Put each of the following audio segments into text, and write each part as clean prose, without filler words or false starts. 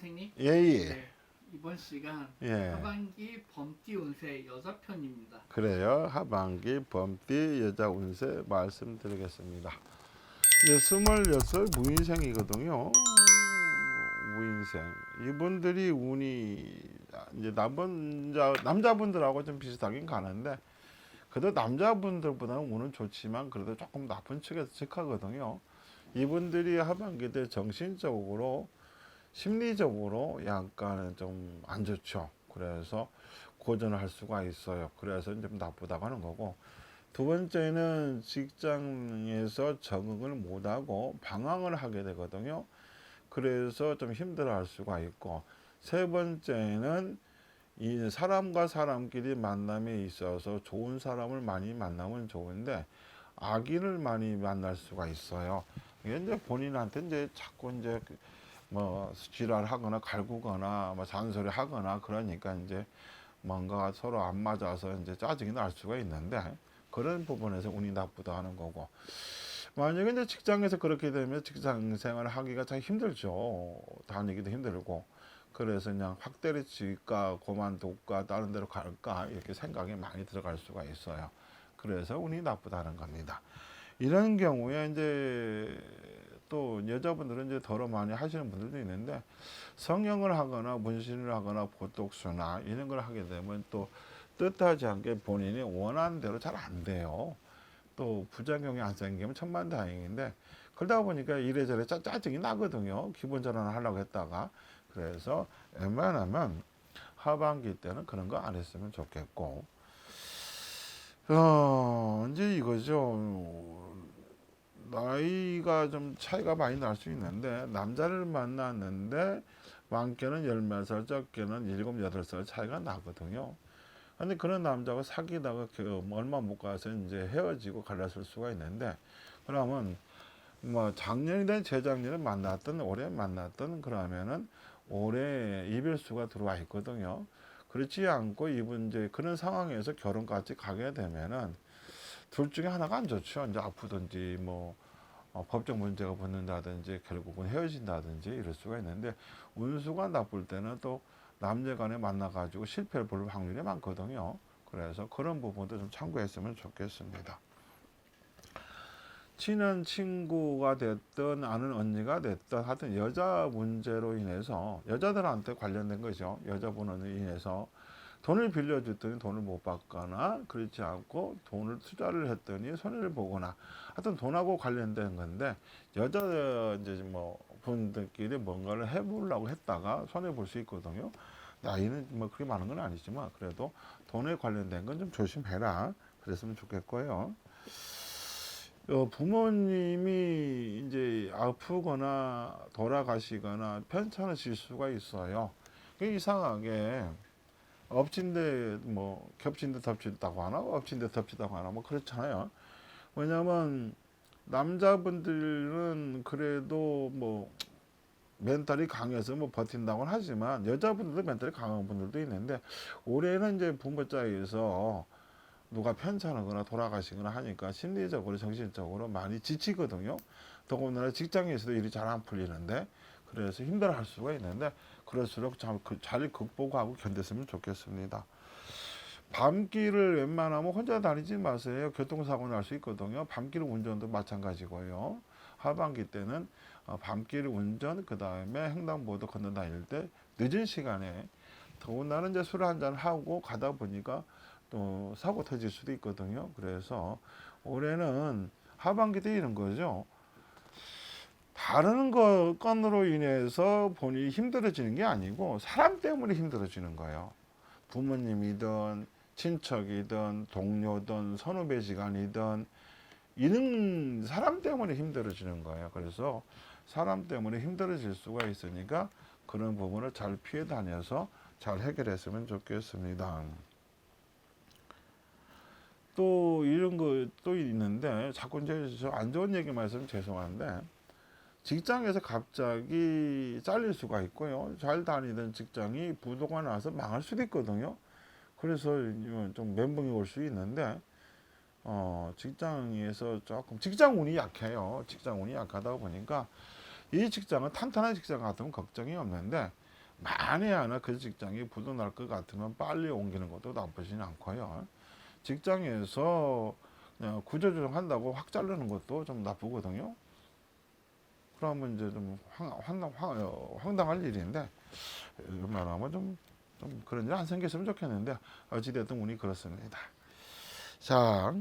선생님. 예예. 네, 이번 시간 예. 하반기 범띠 운세 여자 편입니다. 그래요. 하반기 범띠 여자 운세 말씀드리겠습니다. 이제 26 무인생이거든요. 무인생. 이분들이 운이 이제 남자분들하고 좀 비슷하긴 가는데 그래도 남자분들보다는 운은 좋지만 그래도 조금 나쁜 측에서 직하거든요. 이분들이 하반기 때 정신적으로 심리적으로 약간 좀 안 좋죠. 그래서 고전을 할 수가 있어요. 그래서 좀 나쁘다고 하는 거고, 두 번째는 직장에서 적응을 못하고 방황을 하게 되거든요. 그래서 좀 힘들어 할 수가 있고, 세 번째는 이 사람과 사람끼리 만남에 있어서 좋은 사람을 많이 만나면 좋은데 악인을 많이 만날 수가 있어요. 이게 이제 본인한테 이제 자꾸 이제 뭐 지랄하거나 갈구거나 뭐 잔소리 하거나 그러니까 이제 뭔가 서로 안 맞아서 이제 짜증이 날 수가 있는데 그런 부분에서 운이 나쁘다 하는 거고, 만약에 이제 직장에서 그렇게 되면 직장 생활을 하기가 참 힘들죠. 다니기도 힘들고. 그래서 그냥 확 때려칠까 그만둘까 다른 데로 갈까 이렇게 생각이 많이 들어갈 수가 있어요. 그래서 운이 나쁘다는 겁니다. 이런 경우에 이제 또 여자분들은 이제 더러 많이 하시는 분들도 있는데, 성형을 하거나 문신을 하거나 보톡스나 이런 걸 하게 되면 또 뜻하지 않게 본인이 원하는 대로 잘 안 돼요. 또 부작용이 안 생기면 천만다행인데, 그러다 보니까 이래저래 짜증이 나거든요. 기분 전환을 하려고 했다가. 그래서 웬만하면 하반기 때는 그런 거 안 했으면 좋겠고, 이제 이거죠. 나이가 좀 차이가 많이 날 수 있는데, 남자를 만났는데 많게는 10몇 살, 적게는 7, 8살 차이가 나거든요. 근데 그런 남자가 사귀다가 얼마 못 가서 이제 헤어지고 갈랐을 수가 있는데, 그러면 뭐 작년이든 재작년에 만났던 올해 만났던 그러면은 올해 이별수가 들어와 있거든요. 그렇지 않고 이분 이제 그런 상황에서 결혼까지 가게 되면은 둘 중에 하나가 안 좋죠. 이제 아프든지 뭐 법적 문제가 붙는다든지 결국은 헤어진다든지 이럴 수가 있는데, 운수가 나쁠 때는 또 남녀간에 만나가지고 실패를 볼 확률이 많거든요. 그래서 그런 부분도 좀 참고했으면 좋겠습니다. 친한 친구가 됐든 아는 언니가 됐든 하여튼 여자 문제로 인해서 여자들한테 관련된 거죠. 여자분으로 인해서 돈을 빌려줬더니 돈을 못 받거나, 그렇지 않고 돈을 투자를 했더니 손해를 보거나, 하여튼 돈하고 관련된 건데, 여자 이제 뭐 분들끼리 뭔가를 해보려고 했다가 손해 볼 수 있거든요. 나이는 뭐 그렇게 많은 건 아니지만 그래도 돈에 관련된 건 좀 조심해라 그랬으면 좋겠고요. 부모님이 이제 아프거나 돌아가시거나 편찮으실 수가 있어요. 이상하게 엎친 데 뭐 겹친 데 덮친다고 하나 엎친 데 덮치다고 하나 뭐 그렇잖아요. 왜냐면 남자분들은 그래도 뭐 멘탈이 강해서 뭐 버틴다고는 하지만 여자분들도 멘탈이 강한 분들도 있는데, 올해는 이제 부모자에서 누가 편찮으거나 돌아가시거나 하니까 심리적으로 정신적으로 많이 지치거든요. 더군다나 직장에서도 일이 잘 안 풀리는데, 그래서 힘들어 할 수가 있는데 그럴수록 잘 극복하고 견뎠으면 좋겠습니다. 밤길을 웬만하면 혼자 다니지 마세요. 교통사고 날 수 있거든요. 밤길 운전도 마찬가지고요. 하반기 때는 밤길 운전, 그 다음에 횡단보도 건너 다닐 때 늦은 시간에, 더군다나 이제 술 한잔 하고 가다 보니까 또 사고 터질 수도 있거든요. 그래서 올해는 하반기 때 이런 거죠. 다른 건으로 인해서 본인이 힘들어지는 게 아니고 사람 때문에 힘들어지는 거예요. 부모님이든 친척이든 동료든 선후배지간이든 이런 사람 때문에 힘들어지는 거예요. 그래서 사람 때문에 힘들어질 수가 있으니까 그런 부분을 잘 피해 다녀서 잘 해결했으면 좋겠습니다. 또 이런 거 또 있는데, 자꾸 이제 저 안 좋은 얘기만 했으면 죄송한데, 직장에서 갑자기 잘릴 수가 있고요. 잘 다니던 직장이 부도가 나서 망할 수도 있거든요. 그래서 좀 멘붕이 올 수 있는데, 직장에서 조금 직장 운이 약해요. 직장 운이 약하다 보니까 이 직장은 탄탄한 직장 같으면 걱정이 없는데, 만에 하나 그 직장이 부도날 것 같으면 빨리 옮기는 것도 나쁘진 않고요. 직장에서 그냥 구조조정한다고 확 자르는 것도 좀 나쁘거든요. 그러면 이제 좀 황당할 일인데 웬만하면 좀 그런 일 안 생겼으면 좋겠는데 어찌됐든 운이 그렇습니다. 자,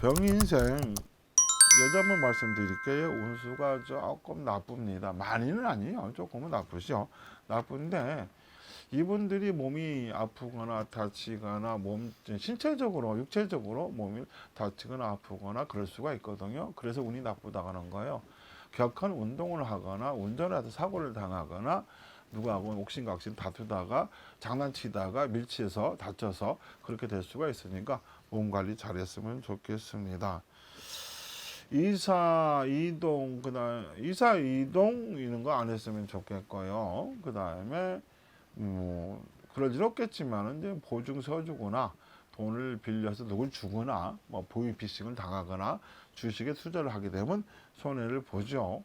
병인생 여자 한번 말씀드릴게요. 운수가 조금 나쁩니다. 많이는 아니에요. 조금은 나쁘죠. 나쁜데 이분들이 몸이 아프거나 다치거나 신체적으로 육체적으로 몸이 다치거나 아프거나 그럴 수가 있거든요. 그래서 운이 나쁘다고 하는 거예요. 격한 운동을 하거나 운전해서 사고를 당하거나 누구하고 옥신각신 다투다가 장난치다가 밀치해서 다쳐서 그렇게 될 수가 있으니까 몸 관리 잘했으면 좋겠습니다. 이사 이동 이런 거 안 했으면 좋겠고요. 그 다음에 그럴 일 없겠지만 이제 보증서 주거나 돈을 빌려서 누굴 주거나 뭐 보이피싱을 당하거나 주식에 투자를 하게 되면 손해를 보죠.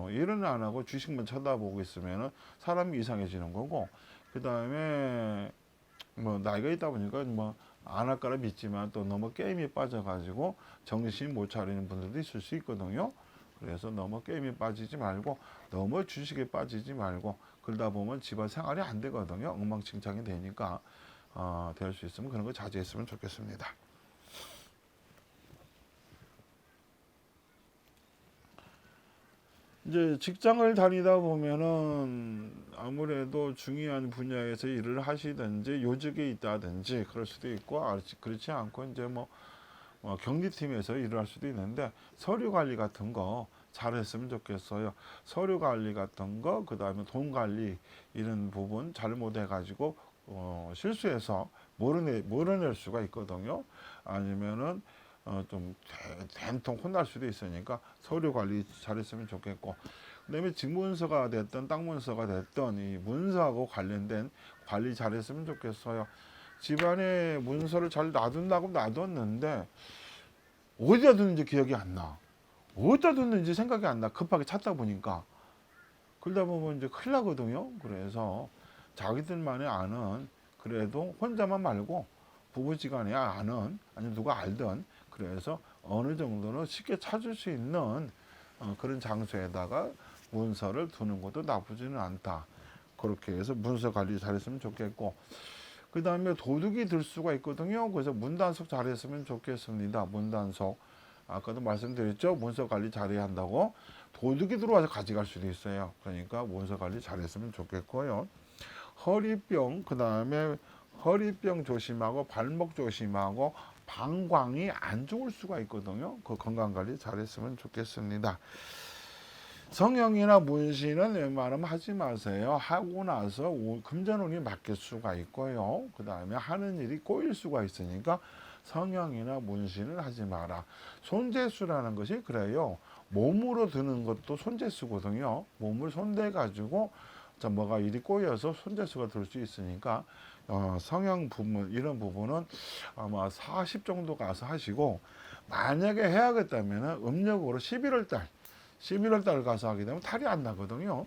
일은 안 하고 주식만 쳐다보고 있으면 사람이 이상해지는 거고, 그 다음에 뭐 나이가 있다 보니까 뭐 안 할 거라 믿지만 또 너무 게임에 빠져가지고 정신 못 차리는 분들도 있을 수 있거든요. 그래서 너무 게임에 빠지지 말고 너무 주식에 빠지지 말고 그러다 보면 집안 생활이 안 되거든요. 엉망진창이 되니까 될 수 있으면 그런 거 자제했으면 좋겠습니다. 이제 직장을 다니다 보면은 아무래도 중요한 분야에서 일을 하시든지 요직에 있다든지 그럴 수도 있고, 그렇지 않고 이제 뭐 경리팀에서 일을 할 수도 있는데 서류 관리 같은 거 잘했으면 좋겠어요. 서류 관리 같은 거, 그 다음에 돈 관리 이런 부분 잘못해가지고 실수해서 몰아낼 수가 있거든요. 아니면은 좀 된통 혼날 수도 있으니까 서류 관리 잘했으면 좋겠고, 그다음에 집문서가 됐든 땅 문서가 됐든 이 문서하고 관련된 관리 잘했으면 좋겠어요. 집안에 문서를 잘 놔둔다고 놔뒀는데 어디다 뒀는지 기억이 안 나. 어디다 뒀는지 생각이 안 나. 급하게 찾다 보니까. 그러다 보면 이제 큰일 나거든요. 그래서 자기들만이 아는, 그래도 혼자만 말고 부부지간에 아는, 아니면 누가 알든, 그래서 어느 정도는 쉽게 찾을 수 있는 그런 장소에다가 문서를 두는 것도 나쁘지는 않다. 그렇게 해서 문서 관리 잘했으면 좋겠고, 그 다음에 도둑이 들 수가 있거든요. 그래서 문단속 잘했으면 좋겠습니다. 문단속. 아까도 말씀드렸죠. 문서 관리 잘해야 한다고. 도둑이 들어와서 가져갈 수도 있어요. 그러니까 문서 관리 잘했으면 좋겠고요. 허리병, 그 다음에 허리병 조심하고 발목 조심하고 방광이 안 좋을 수가 있거든요. 그 건강 관리 잘했으면 좋겠습니다. 성형이나 문신은 웬만하면 하지 마세요. 하고 나서 금전운이 맡길 수가 있고요. 그 다음에 하는 일이 꼬일 수가 있으니까 성형이나 문신을 하지 마라. 손재수라는 것이 그래요. 몸으로 드는 것도 손재수거든요. 몸을 손대가지고 뭐가 일이 꼬여서 손재수가 들 수 있으니까 성형 부분 이런 부분은 아마 40 정도 가서 하시고, 만약에 해야겠다면 음력으로 11월 달 가서 하게 되면 탈이 안 나거든요.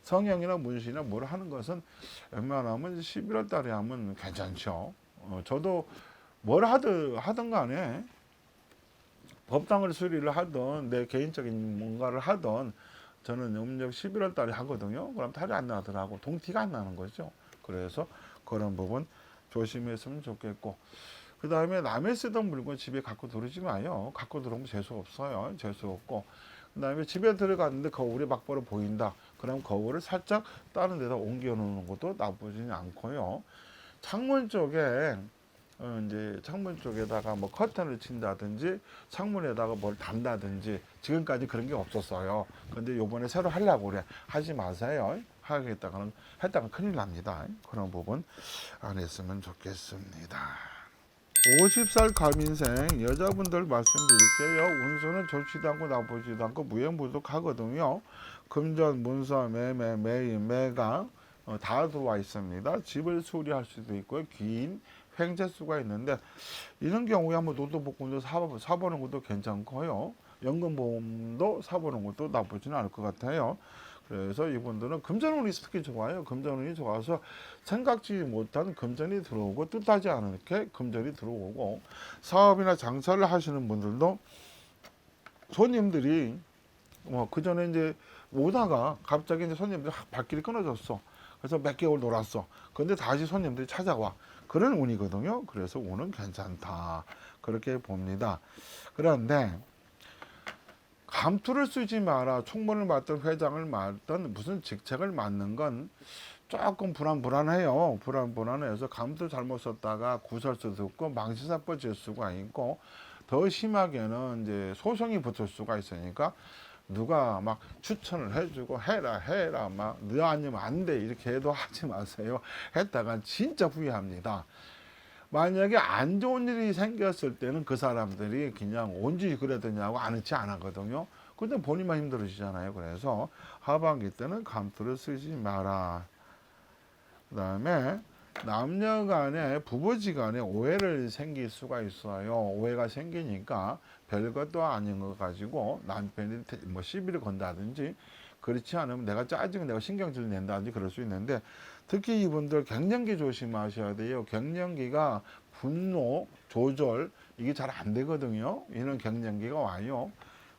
성형이나 문신이나 뭘 하는 것은 웬만하면 11월 달에 하면 괜찮죠. 저도 뭘 하든 간에 법당을 수리를 하든 내 개인적인 뭔가를 하든 저는 음력 11월 달에 하거든요. 그럼 탈이 안 나더라고. 동티가 안 나는 거죠. 그래서 그런 부분 조심했으면 좋겠고, 그 다음에 남의 쓰던 물건 집에 갖고 들어오지 마요. 갖고 들어오면 재수 없어요. 재수 없고, 그 다음에 집에 들어갔는데 거울이 막바로 보인다. 그럼 거울을 살짝 다른 데다 옮겨 놓는 것도 나쁘지는 않고요. 창문 쪽에 이제 창문 쪽에다가 뭐 커튼을 친다든지 창문에다가 뭘 단다든지 지금까지 그런 게 없었어요. 근데 요번에 새로 하려고 그래. 하지 마세요. 하겠다가는 했다가 큰일 납니다. 그런 부분 안 했으면 좋겠습니다. 50살 가민생 여자분들 말씀드릴게요. 운수는 좋지도 않고 나쁘지도 않고 무행무득하거든요. 금전, 문서, 매매, 매입, 매각 다 들어와 있습니다. 집을 수리할 수도 있고요. 긴 횡재수가 있는데 이런 경우에 한번 노트북군도 사보는 것도 괜찮고요. 연금보험도 사보는 것도 나쁘지는 않을 것 같아요. 그래서 이분들은 금전운이 특히 좋아요. 금전운이 좋아서 생각지 못한 금전이 들어오고 뜻하지 않게 금전이 들어오고, 사업이나 장사를 하시는 분들도 손님들이 그 전에 이제 오다가 갑자기 이제 손님들이 발길이 끊어졌어. 그래서 몇 개월 놀았어. 근데 다시 손님들이 찾아와. 그런 운이거든요. 그래서 운은 괜찮다. 그렇게 봅니다. 그런데 감투를 쓰지 마라. 총무를 맡든 회장을 맡든 무슨 직책을 맡는 건 조금 불안해요. 불안해서 감투 잘못 썼다가 구설수 듣고 망신사법 질 수가 있고, 더 심하게는 이제 소송이 붙을 수가 있으니까 누가 막 추천을 해주고 해라 막 너 아니면 안 돼 이렇게 해도 하지 마세요. 했다간 진짜 후회합니다. 만약에 안 좋은 일이 생겼을 때는 그 사람들이 그냥 언제 그랬더냐고 아는지 안 하거든요. 근데 본인만 힘들어지잖아요. 그래서 하반기 때는 감투를 쓰지 마라. 그 다음에 남녀 간에 부부지 간에 오해를 생길 수가 있어요. 오해가 생기니까 별것도 아닌 거 가지고 남편이 뭐 시비를 건다든지, 그렇지 않으면 내가 신경질을 낸다든지 그럴 수 있는데, 특히 이분들 갱년기 조심하셔야 돼요. 갱년기가 분노 조절 이게 잘 안 되거든요. 이런 갱년기가 와요.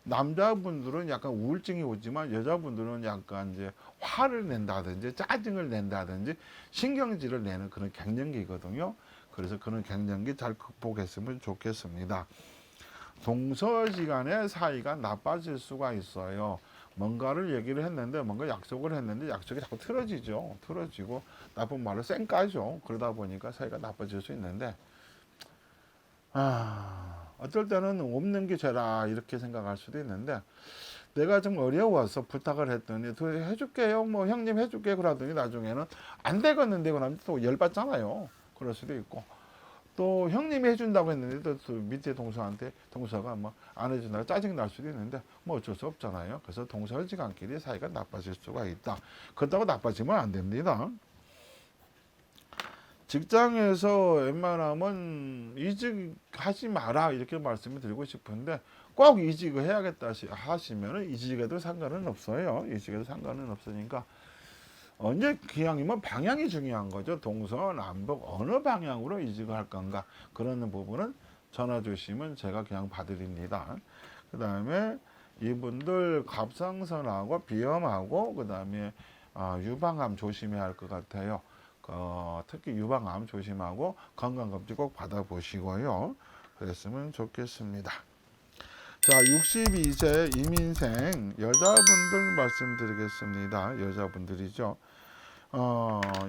남자분들은 약간 우울증이 오지만 여자분들은 약간 이제 화를 낸다든지 짜증을 낸다든지 신경질을 내는 그런 갱년기거든요. 그래서 그런 갱년기 잘 극복했으면 좋겠습니다. 동서지간의 사이가 나빠질 수가 있어요. 뭔가를 얘기를 했는데, 뭔가 약속을 했는데 약속이 자꾸 틀어지고 나쁜 말을 쌩까죠. 그러다 보니까 사이가 나빠질 수 있는데, 어떨 때는 없는 게 죄라 이렇게 생각할 수도 있는데, 내가 좀 어려워서 부탁을 했더니 해줄게요, 뭐 형님 해줄게 그러더니 나중에는 안 되겠는데 그러면 또 열받잖아요. 그럴 수도 있고, 또 형님이 해준다고 했는데 또 밑에 동서가 뭐 안 해준다고 짜증 날 수도 있는데 뭐 어쩔 수 없잖아요. 그래서 동서지간끼리 사이가 나빠질 수가 있다. 그렇다고 나빠지면 안 됩니다. 직장에서 웬만하면 이직하지 마라 이렇게 말씀을 드리고 싶은데, 꼭 이직을 해야겠다 하시면 이직에도 상관은 없어요. 이직에도 상관은 없으니까 언제 기왕이면 방향이 중요한 거죠. 동서남북 어느 방향으로 이직을 할 건가, 그런 부분은 전화 주시면 제가 그냥 봐드립니다. 그 다음에 이분들 갑상선하고 비염하고 그 다음에 유방암 조심해야 할 것 같아요. 특히 유방암 조심하고 건강검진 꼭 받아보시고요. 그랬으면 좋겠습니다. 자, 62세 이민생 여자분들 말씀드리겠습니다. 여자분들이죠.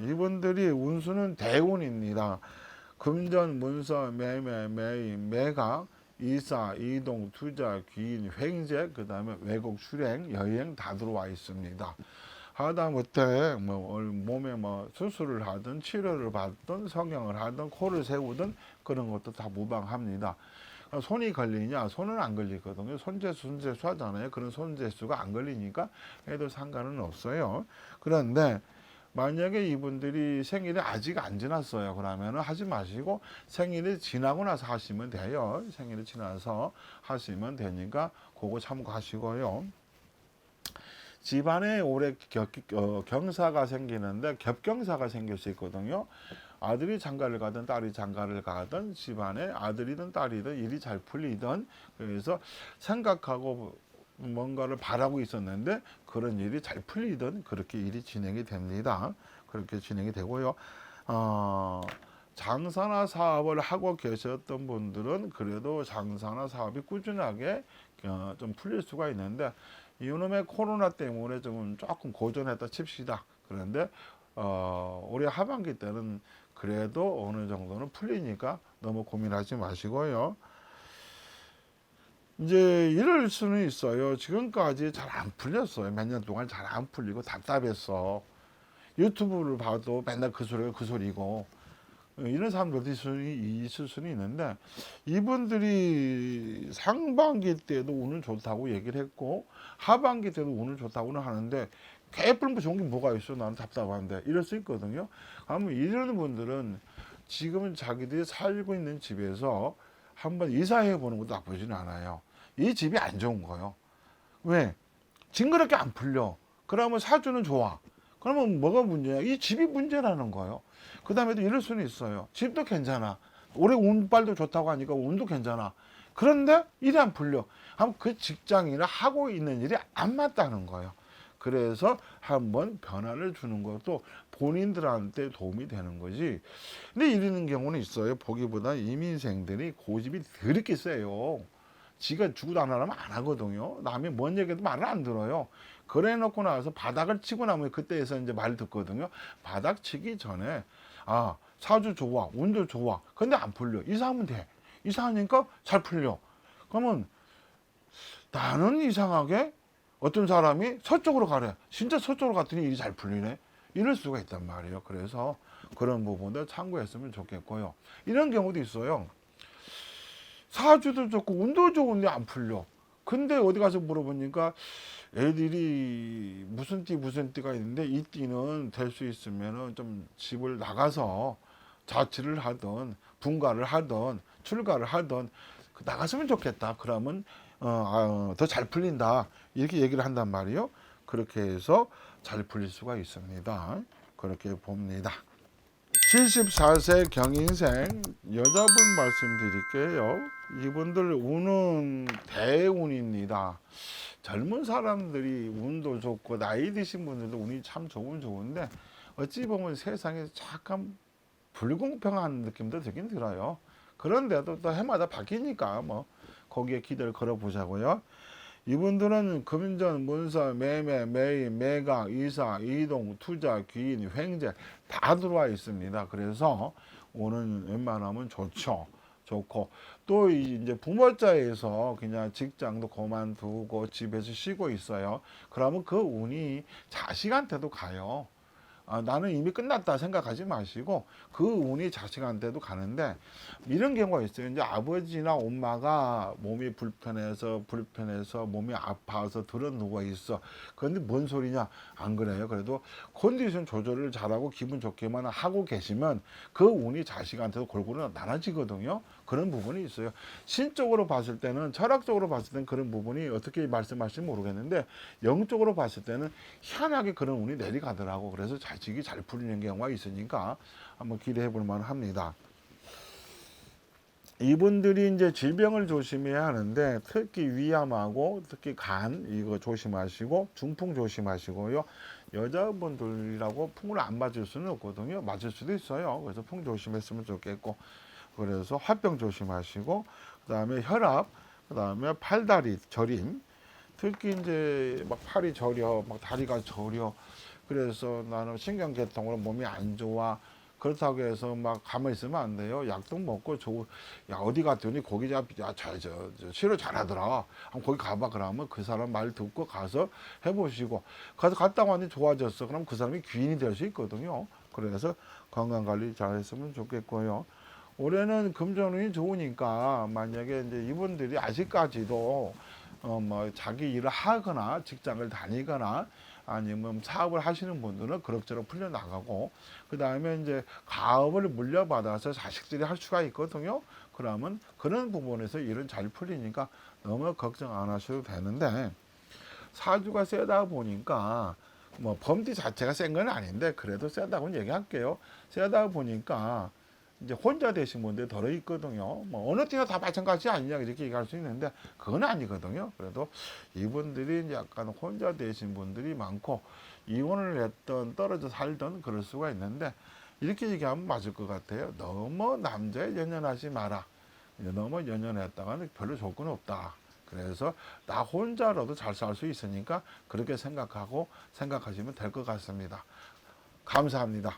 이분들이 운수는 대운입니다. 금전, 문서, 매매, 매임, 매각, 이사, 이동, 투자, 귀인, 횡재, 그 다음에 외국 출행, 여행 다 들어와 있습니다. 하다못해 몸에 수술을 하든 치료를 받든 성형을 하든 코를 세우든 그런 것도 다 무방합니다. 손이 걸리냐? 손은 안 걸리거든요. 손재수, 손재수 하잖아요. 그런 손재수가 안 걸리니까 해도 상관은 없어요. 그런데 만약에 이분들이 생일이 아직 안 지났어요. 그러면은 하지 마시고 생일이 지나고 나서 하시면 돼요. 생일이 지나서 하시면 되니까 그거 참고하시고요. 집안에 올해 경사가 생기는데 겹경사가 생길 수 있거든요. 아들이 장가를 가든 딸이 장가를 가든 집안에 아들이든 딸이든 일이 잘 풀리든, 그래서 생각하고 뭔가를 바라고 있었는데 그런 일이 잘 풀리든 그렇게 일이 진행이 됩니다. 그렇게 진행이 되고요. 장사나 사업을 하고 계셨던 분들은 그래도 장사나 사업이 꾸준하게 좀 풀릴 수가 있는데, 이놈의 코로나 때문에 좀 조금 고전했다 칩시다. 그런데 올해 하반기 때는 그래도 어느 정도는 풀리니까 너무 고민하지 마시고요. 이제 이럴 수는 있어요. 지금까지 잘 안 풀렸어요. 몇 년 동안 잘 안 풀리고 답답했어. 유튜브를 봐도 맨날 그 소리가 그 소리고, 이런 사람들도 있을 수는 있는데, 이분들이 상반기 때도 운을 좋다고 얘기를 했고 하반기 때도 운을 좋다고는 하는데 개뿔 좋은 게 뭐가 있어, 나는 답답한데, 이럴 수 있거든요. 그러면 이런 분들은 지금은 자기들이 살고 있는 집에서 한번 이사해 보는 것도 나쁘지는 않아요. 이 집이 안 좋은 거예요. 왜? 징그럽게 안 풀려. 그러면 사주는 좋아. 그러면 뭐가 문제야? 이 집이 문제라는 거예요. 그 다음에도 이럴 수는 있어요. 집도 괜찮아. 올해 운빨도 좋다고 하니까 운도 괜찮아. 그런데 일이 안 풀려. 하면 그 직장이나 하고 있는 일이 안 맞다는 거예요. 그래서 한번 변화를 주는 것도 본인들한테 도움이 되는 거지. 근데 이러는 경우는 있어요. 보기보다 이민생들이 고집이 더럽게 세요. 지가 죽어도 안 하려면 안 하거든요. 남이 뭔 얘기해도 말을 안 들어요. 그래 놓고 나서 바닥을 치고 나면 그때에서 이제 말 듣거든요. 바닥 치기 전에, 아, 사주 좋아, 운도 좋아. 근데 안 풀려. 이사하면 돼. 이사하니까 잘 풀려. 그러면 나는 이상하게 어떤 사람이 서쪽으로 가래. 진짜 서쪽으로 갔더니 일이 잘 풀리네. 이럴 수가 있단 말이에요. 그래서 그런 부분도 참고했으면 좋겠고요. 이런 경우도 있어요. 사주도 좋고 운도 좋은데 안 풀려. 근데 어디 가서 물어보니까 애들이 무슨 띠가 있는데 이 띠는 될 수 있으면은 좀 집을 나가서 자취를 하던 분가를 하던 출가를 하던 나갔으면 좋겠다. 그러면 더 잘 풀린다. 이렇게 얘기를 한단 말이에요. 그렇게 해서 잘 풀릴 수가 있습니다. 그렇게 봅니다. 74세 경인생 여자분 말씀드릴게요. 이분들 운은 대운입니다. 젊은 사람들이 운도 좋고 나이 드신 분들도 운이 참 좋은데 어찌 보면 세상에 약간 불공평한 느낌도 들긴 들어요. 그런데도 또 해마다 바뀌니까 뭐 거기에 기대를 걸어보자고요. 이분들은 금전, 문서, 매매, 매입, 매각, 이사, 이동, 투자, 귀인, 횡재 다 들어와 있습니다. 그래서 오는 웬만하면 좋고 또 이제 부모자에서 그냥 직장도 그만두고 집에서 쉬고 있어요. 그러면 그 운이 자식한테도 가요. 나는 이미 끝났다 생각하지 마시고 그 운이 자식한테도 가는데 이런 경우가 있어요. 이제 아버지나 엄마가 몸이 불편해서 몸이 아파서 들어 누워 있어. 그런데 뭔 소리냐? 안 그래요. 그래도 컨디션 조절을 잘하고 기분 좋게만 하고 계시면 그 운이 자식한테도 골고루 나눠지거든요. 그런 부분이 있어요. 신적으로 봤을 때는 철학적으로 봤을 때는 그런 부분이 어떻게 말씀하실지 모르겠는데 영적으로 봤을 때는 희한하게 그런 운이 내려가더라고. 그래서 자식이 잘 풀리는 경우가 있으니까 한번 기대해 볼 만합니다. 이분들이 이제 질병을 조심해야 하는데 특히 위암하고 특히 간 이거 조심하시고 중풍 조심하시고요. 여자분들이라고 풍을 안 맞을 수는 없거든요. 맞을 수도 있어요. 그래서 풍 조심했으면 좋겠고 그래서 화병 조심하시고 그다음에 혈압 그다음에 팔다리 저림 특히 이제 막 팔이 저려 막 다리가 저려 그래서 나는 신경계통으로 몸이 안 좋아. 그렇다고 해서 막 가만히 있으면 안 돼요. 약도 먹고 야 어디 갔더니 거기 저 치료 잘하더라. 한번 거기 가봐 그러면 그 사람 말 듣고 가서 해보시고 가서 갔다 왔더니 좋아졌어. 그럼 그 사람이 귀인이 될 수 있거든요. 그래서 건강 관리 잘했으면 좋겠고요. 올해는 금전운이 좋으니까 만약에 이제 이분들이 아직까지도 뭐 자기 일을 하거나 직장을 다니거나 아니면 사업을 하시는 분들은 그럭저럭 풀려나가고 그 다음에 이제 가업을 물려받아서 자식들이 할 수가 있거든요. 그러면 그런 부분에서 일은 잘 풀리니까 너무 걱정 안 하셔도 되는데 사주가 세다 보니까 뭐 범띠 자체가 센 건 아닌데 그래도 세다고는 얘기할게요. 세다 보니까 이제 혼자 되신 분들이 덜어 있거든요. 뭐 어느 때나 다 마찬가지 아니냐 이렇게 얘기할 수 있는데 그건 아니거든요. 그래도 이분들이 이제 약간 혼자 되신 분들이 많고 이혼을 했던 떨어져 살던 그럴 수가 있는데 이렇게 얘기하면 맞을 것 같아요. 너무 남자에 연연하지 마라. 너무 연연했다가는 별로 좋을 건 없다. 그래서 나 혼자라도 잘 살 수 있으니까 그렇게 생각하시면 될 것 같습니다. 감사합니다.